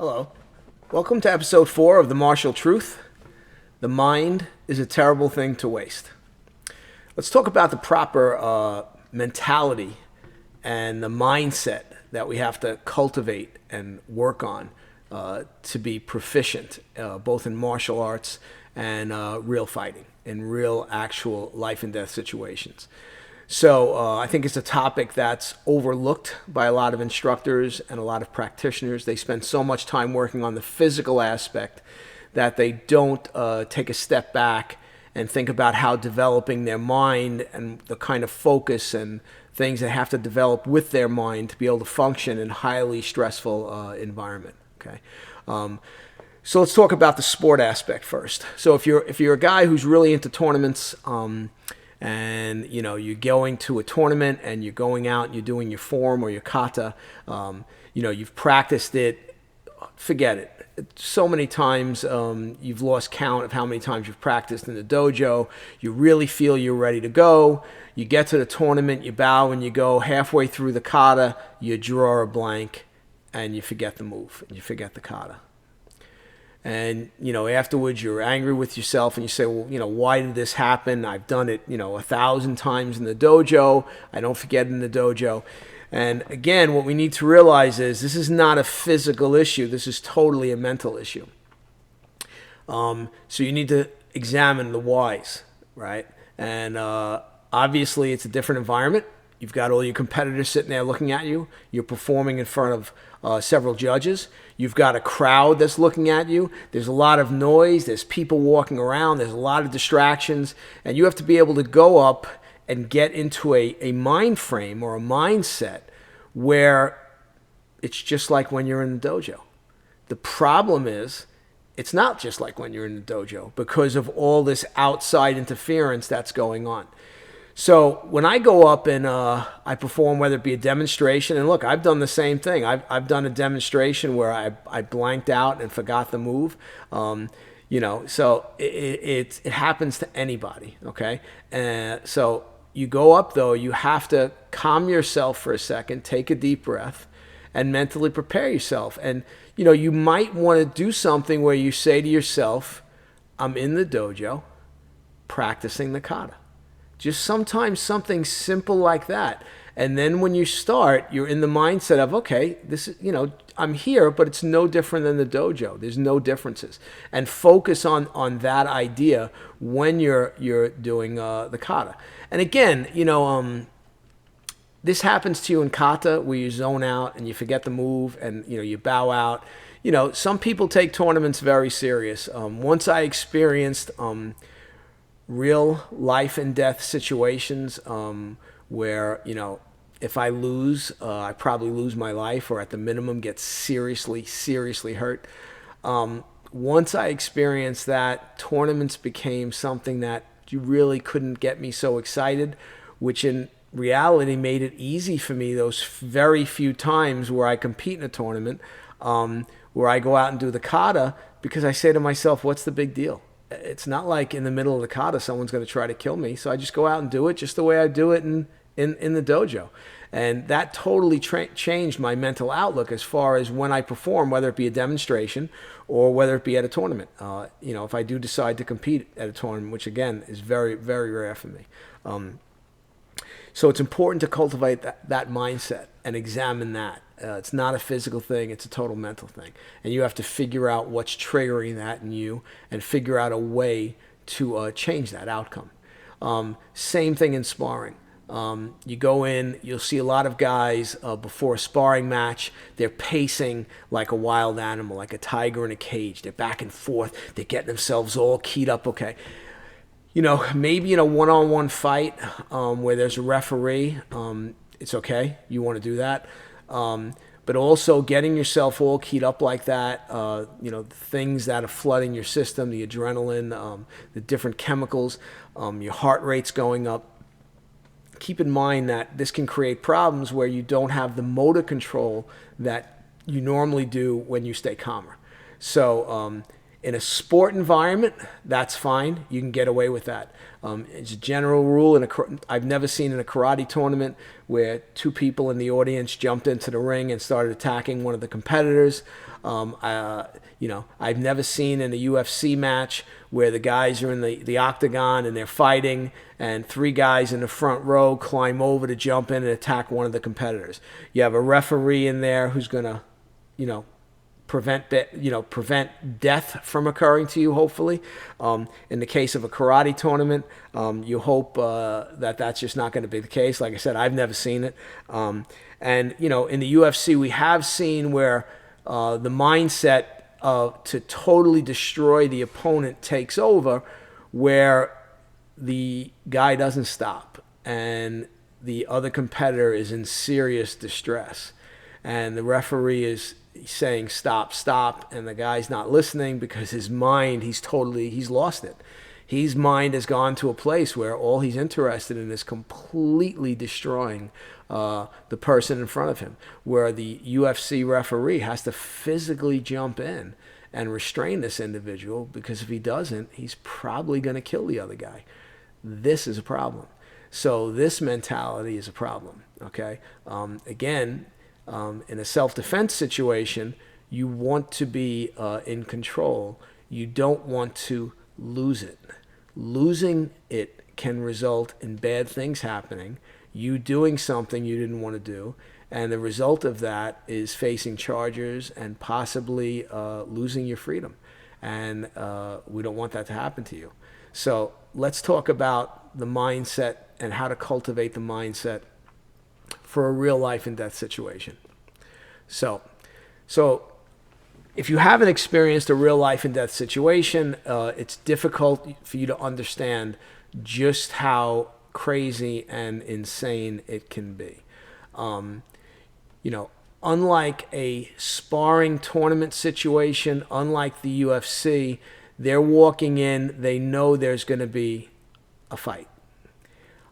Hello. Welcome to episode 4 of The Martial Truth. The mind is a terrible thing to waste. Let's talk about the proper mentality and the mindset that we have to cultivate and work on to be proficient, both in martial arts and real fighting, in real actual life and death situations. So I think it's a topic that's overlooked by a lot of instructors and a lot of practitioners. They spend so much time working on the physical aspect that they don't take a step back and think about how developing their mind and the kind of focus and things they have to develop with their mind to be able to function in a highly stressful environment. Okay. So let's talk about the sport aspect first. So if you're a guy who's really into tournaments, and you're going to a tournament and you're going out and you're doing your form or your kata, you've practiced it, forget it. So many times you've lost count of how many times you've practiced in the dojo. You really feel you're ready to go. You get to the tournament, you bow and you go halfway through the kata, you draw a blank and you forget the move and you forget the kata. And, afterwards you're angry with yourself and you say, well, why did this happen? I've done it, 1,000 times in the dojo. I don't forget in the dojo. And again, what we need to realize is this is not a physical issue. This is totally a mental issue. So you need to examine the whys, right? And obviously it's a different environment. You've got all your competitors sitting there looking at you. You're performing in front of several judges. You've got a crowd that's looking at you. There's a lot of noise. There's people walking around. There's a lot of distractions. And you have to be able to go up and get into a mind frame or a mindset where it's just like when you're in the dojo. The problem is it's not just like when you're in the dojo because of all this outside interference that's going on. So when I go up and I perform, whether it be a demonstration, and look, I've done the same thing. I've done a demonstration where I blanked out and forgot the move. So it happens to anybody, okay? So you go up, though, you have to calm yourself for a second, take a deep breath, and mentally prepare yourself. And, you might want to do something where you say to yourself, I'm in the dojo practicing the kata. Just sometimes something simple like that. And then when you start, you're in the mindset of, okay, this is, I'm here, but it's no different than the dojo. There's no differences. And focus on that idea when you're doing the kata. And again, this happens to you in kata where you zone out and you forget the move and, you bow out. Some people take tournaments very serious. Once I experienced real life and death situations where, if I lose, I probably lose my life or at the minimum get seriously, seriously hurt. Once I experienced that, tournaments became something that you really couldn't get me so excited, which in reality made it easy for me those very few times where I compete in a tournament, where I go out and do the kata, because I say to myself, what's the big deal? It's not like in the middle of the kata someone's going to try to kill me. So I just go out and do it just the way I do it in the dojo. And that totally changed my mental outlook as far as when I perform, whether it be a demonstration or whether it be at a tournament. If I do decide to compete at a tournament, which again is very, very rare for me. So it's important to cultivate that mindset and examine that. It's not a physical thing, it's a total mental thing. And you have to figure out what's triggering that in you and figure out a way to change that outcome. Same thing in sparring. You go in, you'll see a lot of guys before a sparring match, they're pacing like a wild animal, like a tiger in a cage. They're back and forth, they're getting themselves all keyed up, okay. Maybe in a one-on-one fight where there's a referee, it's okay. You want to do that. But also getting yourself all keyed up like that, things that are flooding your system, the adrenaline, the different chemicals, your heart rate's going up. Keep in mind that this can create problems where you don't have the motor control that you normally do when you stay calmer. So In a sport environment, that's fine. You can get away with that. It's a general rule. I've never seen in a karate tournament where two people in the audience jumped into the ring and started attacking one of the competitors. I've never seen in a UFC match where the guys are in the octagon and they're fighting and three guys in the front row climb over to jump in and attack one of the competitors. You have a referee in there who's going to, prevent death from occurring to you, hopefully. In the case of a karate tournament, you hope that that's just not going to be the case. Like I said, I've never seen it. In the UFC, we have seen where the mindset to totally destroy the opponent takes over, where the guy doesn't stop and the other competitor is in serious distress. And the referee is saying, stop, stop. And the guy's not listening because his mind, he's lost it. His mind has gone to a place where all he's interested in is completely destroying the person in front of him, where the UFC referee has to physically jump in and restrain this individual, because if he doesn't, he's probably going to kill the other guy. This is a problem. So this mentality is a problem, okay? In a self-defense situation, you want to be in control. You don't want to lose it. Losing it can result in bad things happening, you doing something you didn't want to do, and the result of that is facing charges and possibly losing your freedom. And we don't want that to happen to you. So let's talk about the mindset and how to cultivate the mindset for a real life and death situation. So if you haven't experienced a real life and death situation, it's difficult for you to understand just how crazy and insane it can be. Unlike a sparring tournament situation, unlike the UFC, they're walking in, they know there's going to be a fight.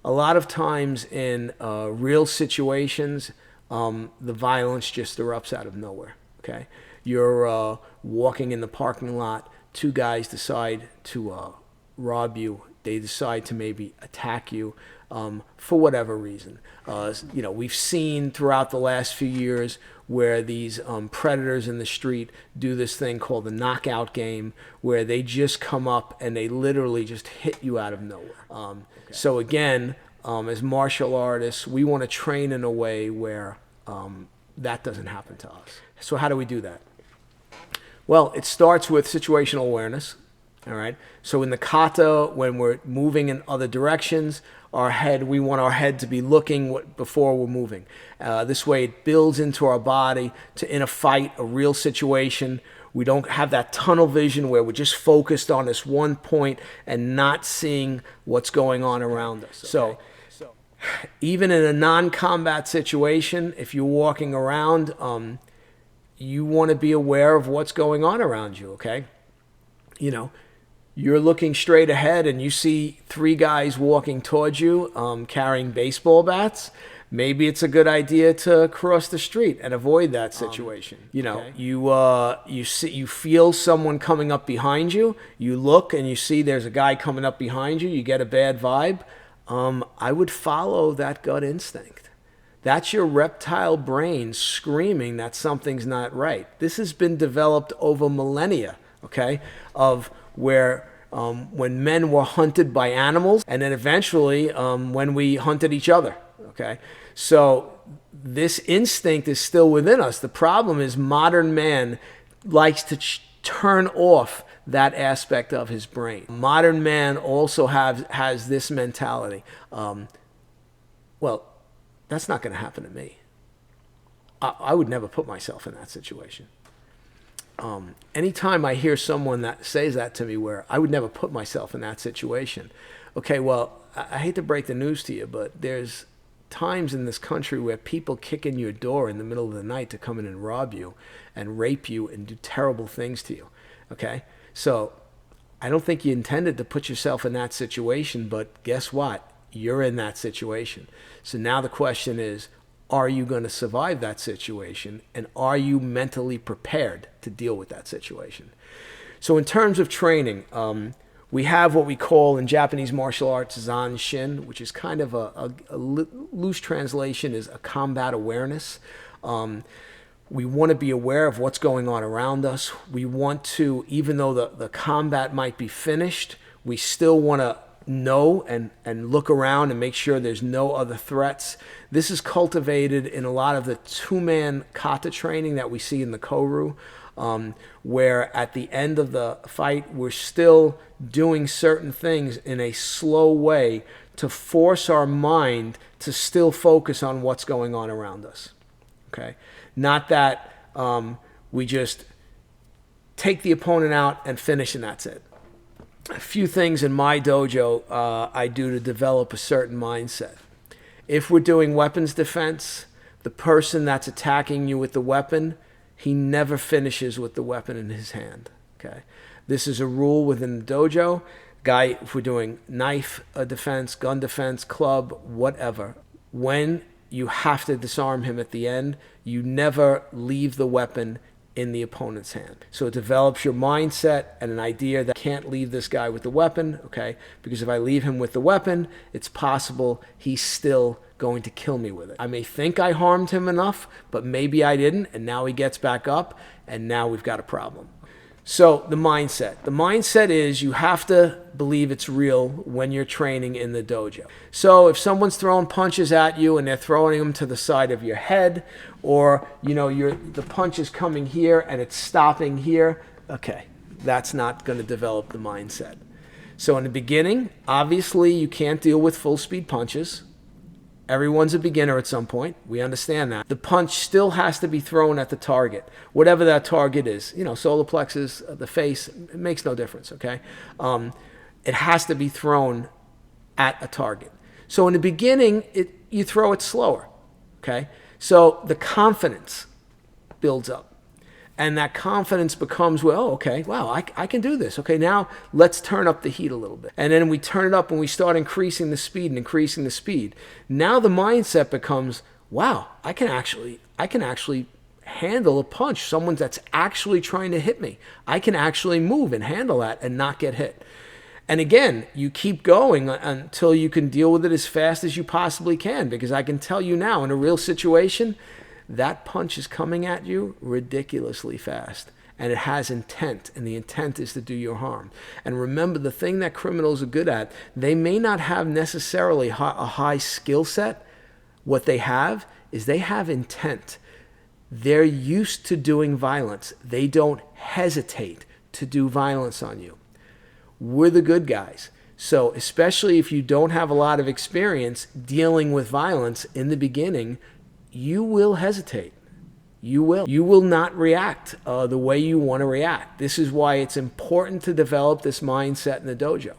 A lot of times in real situations, the violence just erupts out of nowhere, okay? You're walking in the parking lot, two guys decide to rob you. They decide to maybe attack you for whatever reason. We've seen throughout the last few years where these predators in the street do this thing called the knockout game, where they just come up and they literally just hit you out of nowhere. So again, as martial artists, we want to train in a way where that doesn't happen to us. So how do we do that? Well, it starts with situational awareness. All right. So in the kata, when we're moving in other directions, we want our head to be looking before we're moving. This way it builds into our body to, in a fight, a real situation, we don't have that tunnel vision where we're just focused on this one point and not seeing what's going on around us. So even in a non-combat situation, if you're walking around, you want to be aware of what's going on around you, okay? You're looking straight ahead and you see three guys walking towards you carrying baseball bats. Maybe it's a good idea to cross the street and avoid that situation. You feel someone coming up behind you. You look and you see there's a guy coming up behind you. You get a bad vibe. I would follow that gut instinct. That's your reptile brain screaming that something's not right. This has been developed over millennia, okay, of where when men were hunted by animals, and then eventually when we hunted each other, okay? So this instinct is still within us. The problem is modern man likes to turn off that aspect of his brain. Modern man also has this mentality. Well, that's not going to happen to me. I would never put myself in that situation. Anytime I hear someone that says that to me, where I would never put myself in that situation, okay, well, I hate to break the news to you, but there's times in this country where people kick in your door in the middle of the night to come in and rob you and rape you and do terrible things to you, okay? So I don't think you intended to put yourself in that situation, but guess what? You're in that situation. So now the question is, are you going to survive that situation? And are you mentally prepared to deal with that situation? So in terms of training, we have what we call in Japanese martial arts Zanshin, which is kind of a loose translation is a combat awareness. We want to be aware of what's going on around us. We want to, even though the combat might be finished, we still want to know and look around and make sure there's no other threats. This is cultivated in a lot of the two-man kata training that we see in the Koru, where at the end of the fight, we're still doing certain things in a slow way to force our mind to still focus on what's going on around us. Okay? Not that we just take the opponent out and finish and that's it. A few things in my dojo I do to develop a certain mindset. If we're doing weapons defense, the person that's attacking you with the weapon, he never finishes with the weapon in his hand. Okay, this is a rule within the dojo. Guy, if we're doing knife defense, gun defense, club, whatever, when you have to disarm him at the end, you never leave the weapon in the opponent's hand. So it develops your mindset and an idea that I can't leave this guy with the weapon, okay? Because if I leave him with the weapon, it's possible he's still going to kill me with it. I may think I harmed him enough, but maybe I didn't, and now he gets back up, and now we've got a problem. So the mindset. The mindset is you have to believe it's real when you're training in the dojo. So if someone's throwing punches at you and they're throwing them to the side of your head, or the punch is coming here and it's stopping here, okay, that's not going to develop the mindset. So in the beginning, obviously you can't deal with full speed punches. Everyone's a beginner at some point. We understand that. The punch still has to be thrown at the target, whatever that target is. Solar plexus, the face, it makes no difference, okay? It has to be thrown at a target. So in the beginning, you throw it slower, okay? So the confidence builds up. And that confidence becomes, well, okay, wow, I can do this. Okay, now let's turn up the heat a little bit. And then we turn it up and we start increasing the speed and increasing the speed. Now the mindset becomes, wow, I can actually handle a punch. Someone that's actually trying to hit me. I can actually move and handle that and not get hit. And again, you keep going until you can deal with it as fast as you possibly can. Because I can tell you now, in a real situation, that punch is coming at you ridiculously fast. And it has intent, and the intent is to do you harm. And remember, the thing that criminals are good at, they may not have necessarily a high skill set. What they have is they have intent. They're used to doing violence. They don't hesitate to do violence on you. We're the good guys. So especially if you don't have a lot of experience dealing with violence in the beginning, you will hesitate. You will not react the way you want to react. This is why it's important to develop this mindset in the dojo.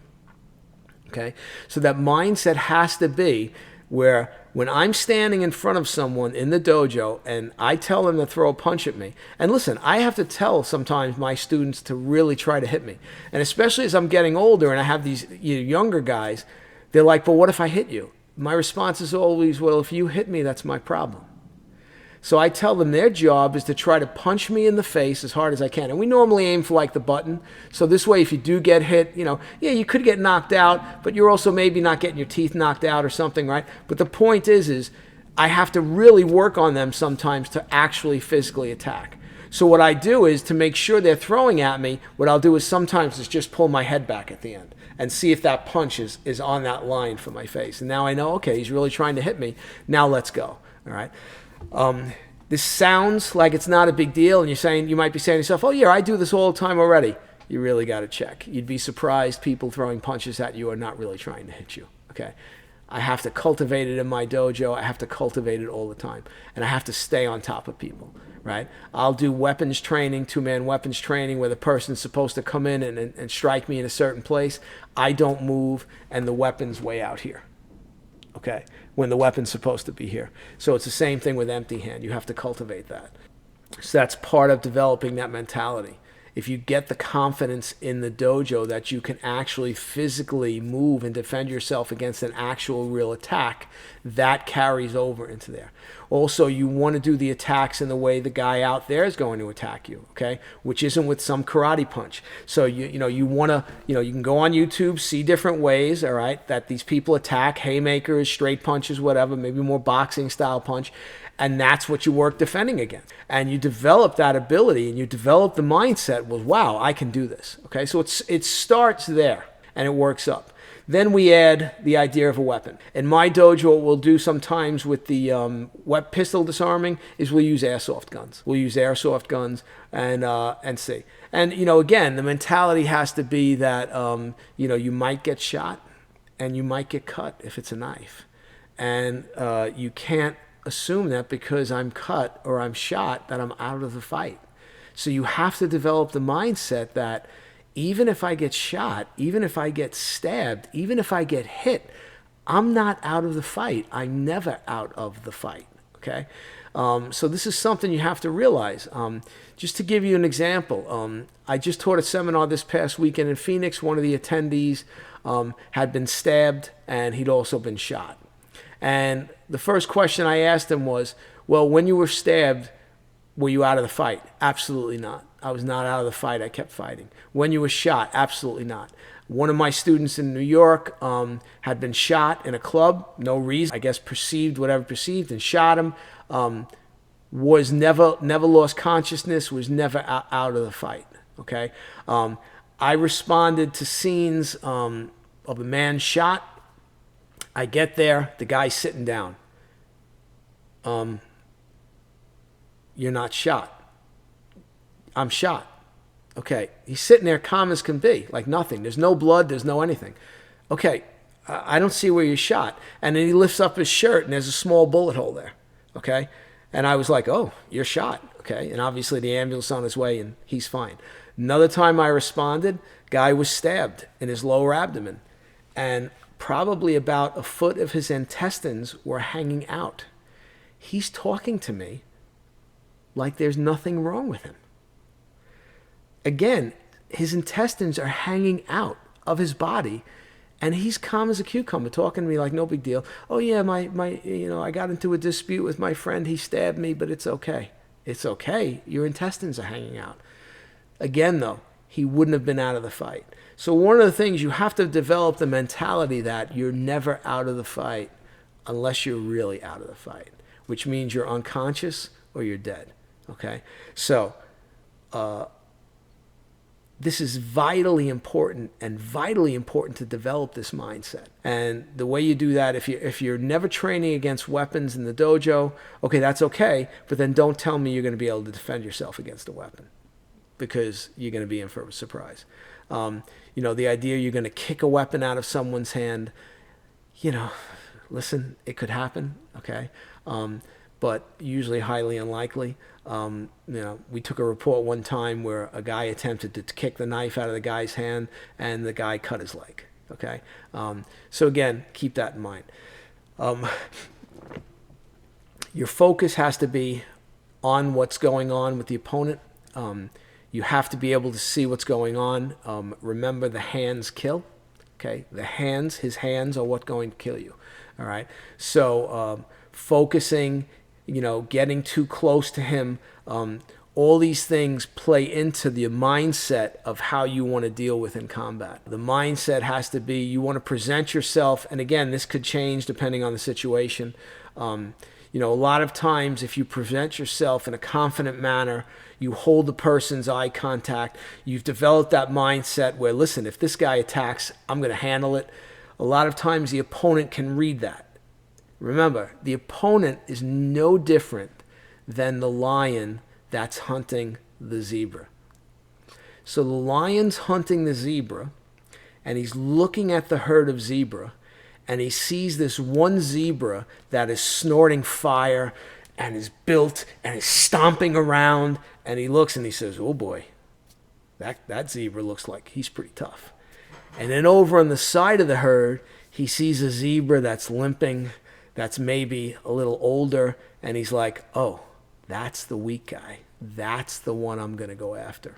Okay? So that mindset has to be where when I'm standing in front of someone in the dojo and I tell them to throw a punch at me, and listen, I have to tell sometimes my students to really try to hit me. And especially as I'm getting older and I have these younger guys, they're like, but what if I hit you? My response is always, well, if you hit me, that's my problem. So I tell them their job is to try to punch me in the face as hard as I can. And we normally aim for like the button. So this way, if you do get hit, you could get knocked out, but you're also maybe not getting your teeth knocked out or something, right? But the point is I have to really work on them sometimes to actually physically attack. So what I do is to make sure they're throwing at me, what I'll do is sometimes is just pull my head back at the end and see if that punch is on that line for my face. And now I know, okay, he's really trying to hit me. Now let's go, all right? This sounds like it's not a big deal, and you might be saying to yourself, oh yeah, I do this all the time already. You really got to check. You'd be surprised people throwing punches at you are not really trying to hit you, okay? I have to cultivate it in my dojo. I have to cultivate it all the time, and I have to stay on top of people, right? I'll do weapons training, two-man weapons training, where the person's supposed to come in and strike me in a certain place. I don't move, and the weapon's way out here, okay, when the weapon's supposed to be here. So it's the same thing with empty hand. You have to cultivate that. So that's part of developing that mentality. if you get the confidence in the dojo that you can actually physically move and defend yourself against an actual real attack, that carries over into there. Also, you want to do the attacks in the way the guy out there is going to attack you, okay? Which isn't with some karate punch. So you want to, you can go on YouTube, see different ways, all right, that these people attack, haymakers, straight punches, whatever, maybe more boxing style punch. And that's what you work defending against. And you develop that ability and you develop the mindset was, wow, I can do this. Okay, so it starts there and it works up. Then we add the idea of a weapon. In my dojo, what we'll do sometimes with the pistol disarming is we'll use airsoft guns. We'll use airsoft guns and see. And, again, the mentality has to be that, you might get shot and you might get cut if it's a knife. And you can't assume that because I'm cut or I'm shot that I'm out of the fight. So you have to develop the mindset that even if I get shot, even if I get stabbed, even if I get hit, I'm not out of the fight. I'm never out of the fight. Okay? So this is something you have to realize. Just to give you an example, I just taught a seminar this past weekend in Phoenix. One of the attendees had been stabbed and he'd also been shot. And the first question I asked him was, well, when you were stabbed, were you out of the fight? Absolutely not. I was not out of the fight. I kept fighting. When you were shot? Absolutely not. One of my students in New York had been shot in a club, no reason, I guess perceived, and shot him. Was never lost consciousness, was never out of the fight. Okay? I responded to scenes of a man shot. I get there, the guy's sitting down. You're not shot. I'm shot. Okay, he's sitting there calm as can be, like nothing. There's no blood, there's no anything. Okay, I don't see where you're shot. And then he lifts up his shirt and there's a small bullet hole there. Okay, and I was like, oh, you're shot. Okay, and obviously the ambulance is on his way and he's fine. Another time I responded, guy was stabbed in his lower abdomen. And probably about a foot of his intestines were hanging out. He's talking to me like there's nothing wrong with him. Again, his intestines are hanging out of his body, and he's calm as a cucumber, talking to me like no big deal. Oh yeah, I got into a dispute with my friend. He stabbed me, but it's okay. It's okay. Your intestines are hanging out. Again, though, he wouldn't have been out of the fight. So one of the things, you have to develop the mentality that you're never out of the fight unless you're really out of the fight, which means you're unconscious or you're dead. Okay? So this is vitally important to develop this mindset. And the way you do that, if you're never training against weapons in the dojo, okay, that's okay, but then don't tell me you're going to be able to defend yourself against a weapon, because you're going to be in for a surprise. The idea you're going to kick a weapon out of someone's hand, listen, it could happen, okay? But usually highly unlikely. We took a report one time where a guy attempted to kick the knife out of the guy's hand and the guy cut his leg, okay? So again, keep that in mind. Your focus has to be on what's going on with the opponent. You have to be able to see what's going on. Remember, the hands kill. Okay, his hands are what's going to kill you. All right. So focusing, getting too close to him. All these things play into the mindset of how you want to deal with in combat. The mindset has to be, you want to present yourself, and again, this could change depending on the situation. A lot of times if you present yourself in a confident manner, you hold the person's eye contact, you've developed that mindset where, listen, if this guy attacks, I'm going to handle it. A lot of times the opponent can read that. Remember, the opponent is no different than the lion that's hunting the zebra. So the lion's hunting the zebra, and he's looking at the herd of zebra, and he sees this one zebra that is snorting fire and is built and is stomping around, and he looks and he says, oh boy, that zebra looks like he's pretty tough. And then over on the side of the herd, he sees a zebra that's limping, that's maybe a little older, and he's like, oh, that's the weak guy. That's the one I'm going to go after.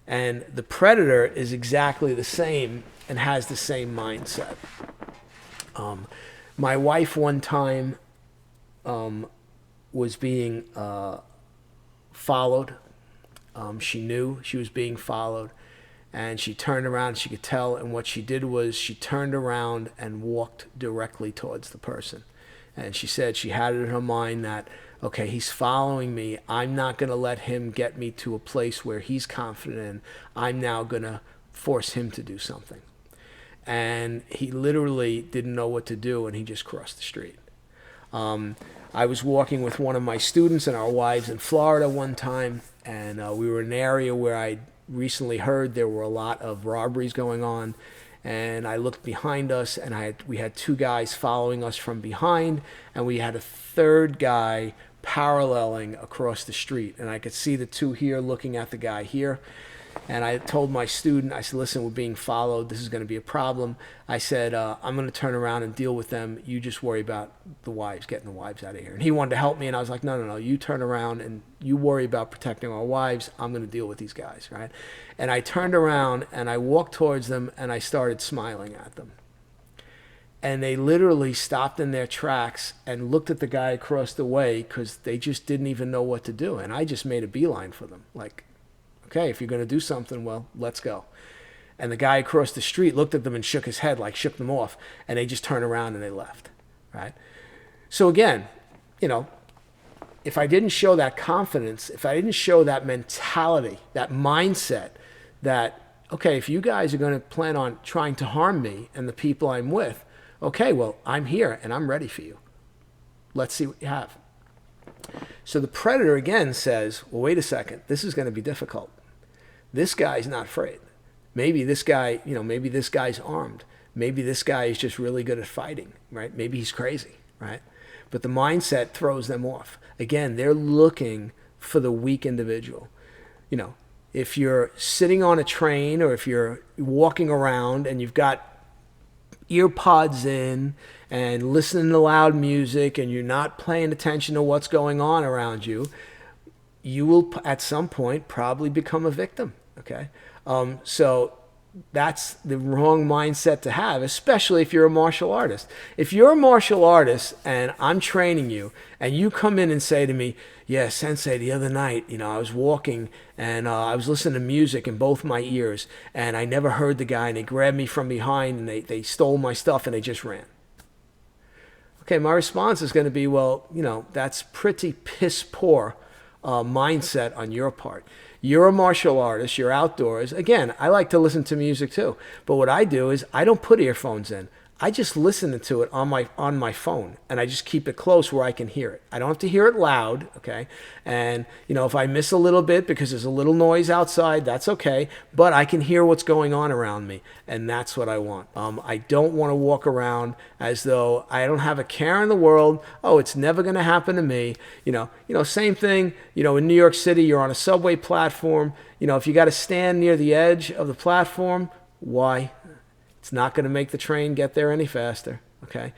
And the predator is exactly the same and has the same mindset. My wife one time was being followed. She knew she was being followed, and she turned around. She could tell, and what she did was she turned around and walked directly towards the person. And she said she had it in her mind that, okay, he's following me. I'm not going to let him get me to a place where he's confident in. I'm now going to force him to do something. And he literally didn't know what to do, and he just crossed the street. I was walking with one of my students and our wives in Florida one time, and we were in an area where I recently heard there were a lot of robberies going on. And I looked behind us, and we had two guys following us from behind, and we had a third guy paralleling across the street. And I could see the two here looking at the guy here. And I told my student, I said, listen, we're being followed. This is going to be a problem. I said, I'm going to turn around and deal with them. You just worry about the wives, getting the wives out of here. And he wanted to help me, and I was like, no. You turn around and you worry about protecting our wives. I'm going to deal with these guys, right? And I turned around and I walked towards them, and I started smiling at them. And they literally stopped in their tracks and looked at the guy across the way because they just didn't even know what to do. And I just made a beeline for them, like, okay, if you're going to do something, well, let's go. And the guy across the street looked at them and shook his head, like shook them off, and they just turned around and they left, right? So again, if I didn't show that confidence, if I didn't show that mentality, that mindset that, okay, if you guys are going to plan on trying to harm me and the people I'm with, okay, well, I'm here and I'm ready for you. Let's see what you have. So the predator again says, well, wait a second, this is going to be difficult. This guy's not afraid. Maybe this guy, maybe this guy's armed. Maybe this guy is just really good at fighting, right? Maybe he's crazy, right? But the mindset throws them off. Again, they're looking for the weak individual. If you're sitting on a train or if you're walking around and you've got ear pods in and listening to loud music and you're not paying attention to what's going on around you, you will at some point probably become a victim, okay? So that's the wrong mindset to have, especially if you're a martial artist. If you're a martial artist and I'm training you and you come in and say to me, yeah, Sensei, the other night, I was walking and I was listening to music in both my ears and I never heard the guy and they grabbed me from behind and they stole my stuff and they just ran. Okay, my response is going to be, well, that's pretty piss poor mindset on your part. You're a martial artist, you're outdoors. Again, I like to listen to music too, but what I do is I don't put earphones in. I just listen to it on my phone, and I just keep it close where I can hear it. I don't have to hear it loud, okay? And, if I miss a little bit because there's a little noise outside, that's okay, but I can hear what's going on around me, and that's what I want. I don't want to walk around as though I don't have a care in the world. Oh, it's never going to happen to me. Same thing, in New York City, you're on a subway platform. If you got to stand near the edge of the platform, why? It's not going to make the train get there any faster, okay?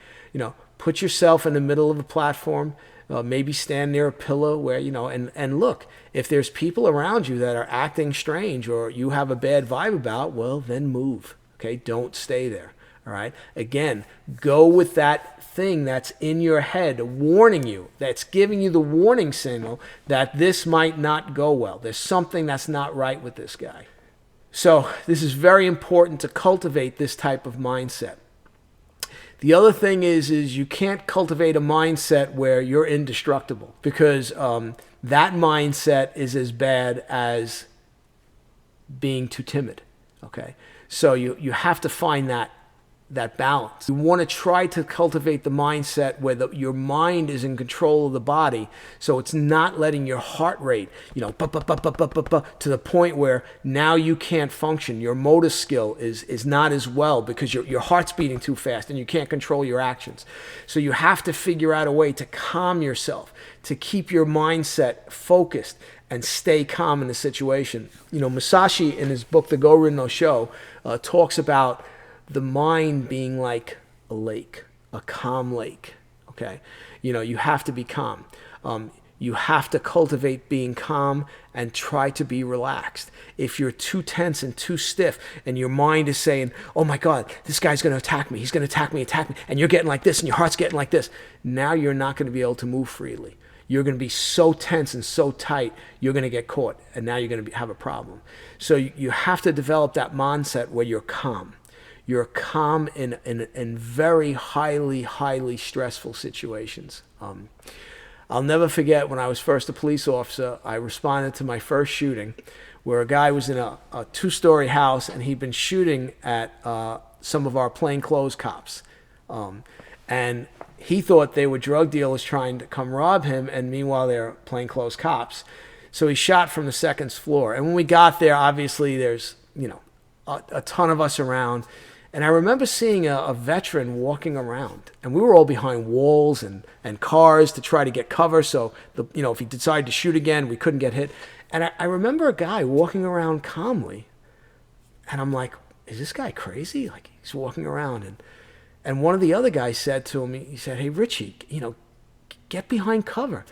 Put yourself in the middle of the platform, maybe stand near a pillow where, and look, if there's people around you that are acting strange or you have a bad vibe about, well, then move, okay? Don't stay there, all right? Again, go with that thing that's in your head warning you, that's giving you the warning signal that this might not go well. There's something that's not right with this guy. So this is very important to cultivate this type of mindset. The other thing is you can't cultivate a mindset where you're indestructible because that mindset is as bad as being too timid, okay? So you have to find that balance. You want to try to cultivate the mindset where your mind is in control of the body, so it's not letting your heart rate, to the point where now you can't function. Your motor skill is not as well because your heart's beating too fast and you can't control your actions. So you have to figure out a way to calm yourself, to keep your mindset focused and stay calm in the situation. Musashi in his book, The Go-Rin no Sho, talks about the mind being like a lake, a calm lake, okay? You have to be calm. You have to cultivate being calm and try to be relaxed. If you're too tense and too stiff and your mind is saying, oh my God, this guy's going to attack me, he's going to attack me, and you're getting like this and your heart's getting like this, now you're not going to be able to move freely. You're going to be so tense and so tight, you're going to get caught, and now you're going to have a problem. So you have to develop that mindset where you're calm. You're calm in very highly stressful situations. I'll never forget when I was first a police officer, I responded to my first shooting where a guy was in a two-story house and he'd been shooting at some of our plainclothes cops. And he thought they were drug dealers trying to come rob him, and meanwhile they're plainclothes cops. So he shot from the second floor. And when we got there, obviously there's, a ton of us around. And I remember seeing a veteran walking around, and we were all behind walls and cars to try to get cover. So, if he decided to shoot again, we couldn't get hit. And I remember a guy walking around calmly, and I'm like, is this guy crazy? Like, he's walking around. And one of the other guys said to him, he said, hey, Richie, get behind cover.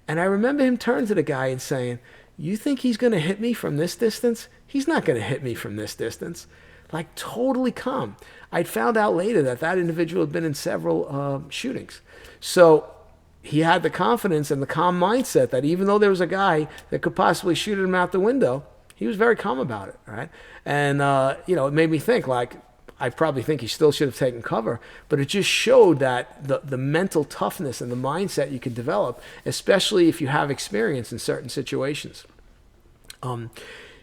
And I remember him turning to the guy and saying, you think he's going to hit me from this distance? He's not going to hit me from this distance. Like, totally calm. I'd found out later that individual had been in several shootings. So he had the confidence and the calm mindset that even though there was a guy that could possibly shoot him out the window, he was very calm about it, right? And, it made me think, like, I probably think he still should have taken cover, but it just showed that the mental toughness and the mindset you can develop, especially if you have experience in certain situations.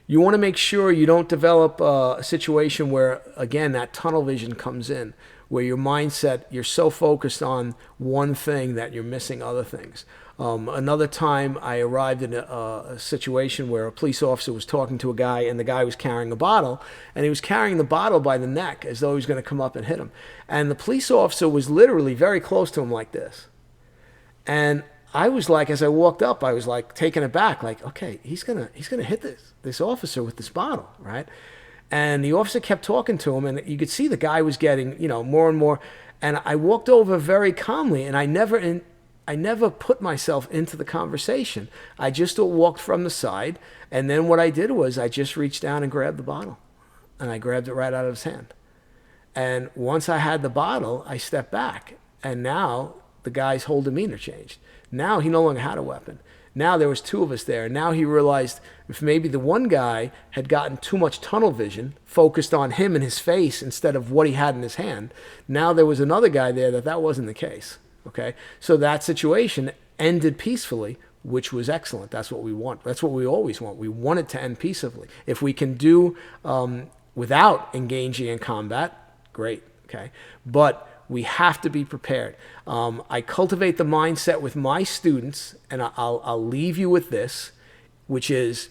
You want to make sure you don't develop a situation where, again, that tunnel vision comes in, where your mindset, you're so focused on one thing that you're missing other things. Another time I arrived in a situation where a police officer was talking to a guy, and the guy was carrying a bottle, and he was carrying the bottle by the neck as though he was going to come up and hit him. And the police officer was literally very close to him like this. And I was like, as I walked up, I was like taken aback, like, okay, he's gonna hit this officer with this bottle, right? And the officer kept talking to him, and you could see the guy was getting, more and more. And I walked over very calmly, and I never put myself into the conversation. I just walked from the side, and then what I did was I just reached down and grabbed the bottle, and I grabbed it right out of his hand. And once I had the bottle, I stepped back, and now the guy's whole demeanor changed. Now he no longer had a weapon. Now there was two of us there. Now he realized if maybe the one guy had gotten too much tunnel vision, focused on him and his face instead of what he had in his hand, now there was another guy there that wasn't the case. Okay? So that situation ended peacefully, which was excellent. That's what we want. That's what we always want. We want it to end peacefully. If we can do without engaging in combat, great. Okay? But we have to be prepared. I cultivate the mindset with my students, and I'll leave you with this, which is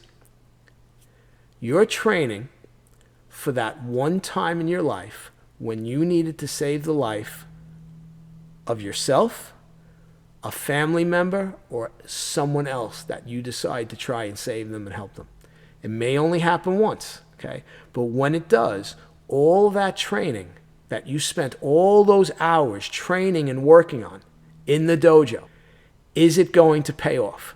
you're training for that one time in your life when you needed to save the life of yourself, a family member, or someone else that you decide to try and save them and help them. It may only happen once, okay? But when it does, all that training that you spent all those hours training and working on in the dojo, is it going to pay off?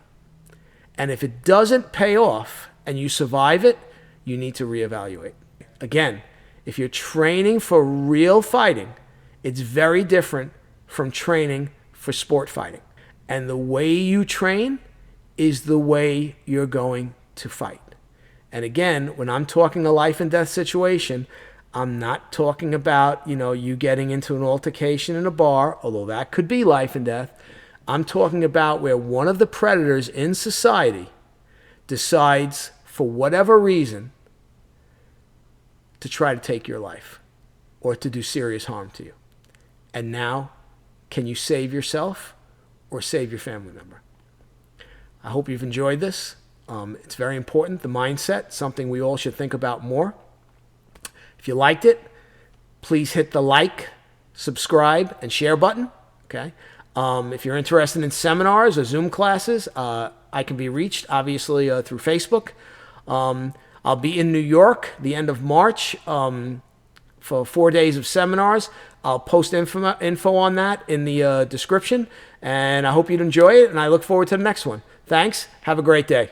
And if it doesn't pay off and you survive it, you need to reevaluate. Again, if you're training for real fighting, it's very different from training for sport fighting. And the way you train is the way you're going to fight. And again, when I'm talking a life and death situation, I'm not talking about, you getting into an altercation in a bar, although that could be life and death. I'm talking about where one of the predators in society decides, for whatever reason, to try to take your life or to do serious harm to you. And now, can you save yourself or save your family member? I hope you've enjoyed this. It's very important, the mindset, something we all should think about more. If you liked it, please hit the like, subscribe, and share button. Okay. If you're interested in seminars or Zoom classes, I can be reached, obviously, through Facebook. I'll be in New York the end of March for 4 days of seminars. I'll post info on that in the description, and I hope you'd enjoy it, and I look forward to the next one. Thanks. Have a great day.